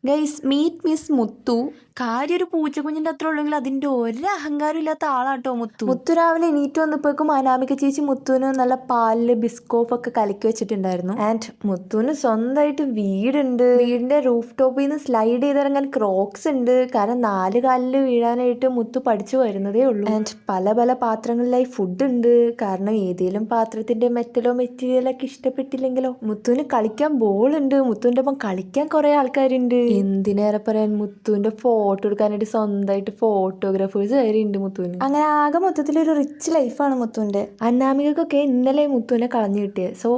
Guys meet miss മുത്തു. കാര്യം ഒരു പൂച്ചക്കുഞ്ഞിൻ്റെ അത്ര ഉള്ളെങ്കിൽ അതിൻ്റെ ഒരു അഹങ്കാരം ഇല്ലാത്ത ആളാട്ടോ മുത്തു. മുത്തു രാവിലെ എണീറ്റ് വന്നപ്പോഴേക്കും അനാമിക ചേച്ചി മുത്തുവിന് നല്ല പാലില് ബിസ്കോഫൊക്കെ കലക്കി വെച്ചിട്ടുണ്ടായിരുന്നു. ആൻഡ് മുത്തുവിന് സ്വന്തമായിട്ട് വീടുണ്ട്. വീടിന്റെ റൂഫ് ടോപ്പിൽ നിന്ന് സ്ലൈഡ് ചെയ്തിറങ്ങാൻ ക്രോക്സ് ഉണ്ട്. കാരണം 4 കാലിൽ വീഴാനായിട്ട് മുത്തു പഠിച്ചു വരുന്നതേ ഉള്ളൂ. ആൻഡ് പല പല പാത്രങ്ങളിലായി ഫുഡ് ഉണ്ട്. കാരണം ഏതെങ്കിലും പാത്രത്തിന്റെ മെറ്റലോ മെറ്റീരിയലൊക്കെ ഇഷ്ടപ്പെട്ടില്ലെങ്കിലോ. മുത്തുവിന് കളിക്കാൻ ബോൾ ഉണ്ട്. മുത്തുവിന്റെ ഒപ്പം കളിക്കാൻ കുറെ ആൾക്കാരുണ്ട്. എന്തിനേറെ പറയാൻ മുത്തുവിന്റെ ഫോട്ടോ എടുക്കാനായിട്ട് സ്വന്തമായിട്ട് ഫോട്ടോഗ്രാഫേഴ്സ് കാര്യമുണ്ട് മുത്തുവിന്. അങ്ങനെ ആകെ മൊത്തത്തിലൊരു റിച്ച് ലൈഫാണ് മുത്തുവിന്റെ. അനാമികക്കൊക്കെ ഇന്നലെ മുത്തുവിനെ കളഞ്ഞു കിട്ടിയത്. സോ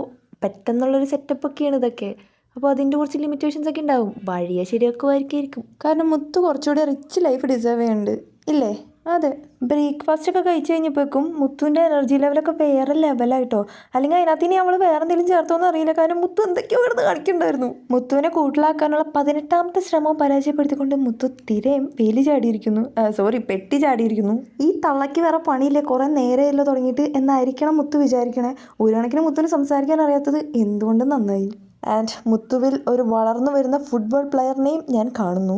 പെട്ടെന്നുള്ളൊരു സെറ്റപ്പ് ഒക്കെയാണ് ഇതൊക്കെ. അപ്പോൾ അതിൻ്റെ കുറച്ച് ലിമിറ്റേഷൻസ് ഒക്കെ ഉണ്ടാവും. വഴിയെ ശരിയാക്കുമായിരിക്കും. കാരണം മുത്തു കുറച്ചുകൂടി റിച്ച് ലൈഫ് ഡിസേർവ് ചെയ്യുന്നുണ്ട് ഇല്ലേ? അതെ. ബ്രേക്ക്ഫാസ്റ്റ് ഒക്കെ കഴിച്ച് കഴിഞ്ഞപ്പോഴേക്കും മുത്തുവിൻ്റെ എനർജി ലെവലൊക്കെ വേറെ ലെവലായിട്ടോ. അല്ലെങ്കിൽ അതിനകത്ത് ഇനി നമ്മൾ വേറെ എന്തെങ്കിലും ചേർത്തോന്ന് അറിയില്ല. കാരണം മുത്തു എന്തൊക്കെയോ കിടന്ന് കളിക്കുന്നുണ്ടായിരുന്നു. മുത്തുവിനെ കൂട്ടിലാക്കാനുള്ള 18ാമത്തെ ശ്രമം പരാജയപ്പെടുത്തിക്കൊണ്ട് മുത്തു തിരയും വേലി ചാടിയിരിക്കുന്നു. പെട്ടി ചാടിയിരിക്കുന്നു. ഈ തള്ളയ്ക്ക് വേറെ പണിയില്ലേ, കുറേ നേരെയല്ലോ തുടങ്ങിയിട്ട് എന്നായിരിക്കണം മുത്തു വിചാരിക്കണേ. ഒരു കണക്കിന് മുത്തുവിന് സംസാരിക്കാൻ അറിയാത്തത് എന്തുകൊണ്ടും നന്നായി. ആൻഡ് മുത്തുവിൽ ഒരു വളർന്നു വരുന്ന ഫുട്ബോൾ പ്ലെയറിനെയും ഞാൻ കാണുന്നു.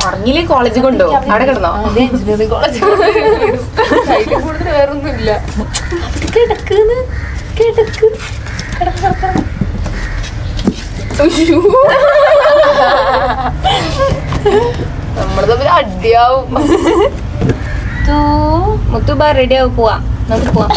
ഉറങ്ങില്ലേ കോളേജ് കൊണ്ടോ അവിടെ കിടന്നോ? എഞ്ചിനീയറിംഗ് കോളേജ് കൂടുതൽ വേറൊന്നുമില്ല. നമ്മള് തമ്മിൽ അടിയാവും. മുത്തുബ റെഡി ആവും, പോവാ നമുക്ക് പോവാം.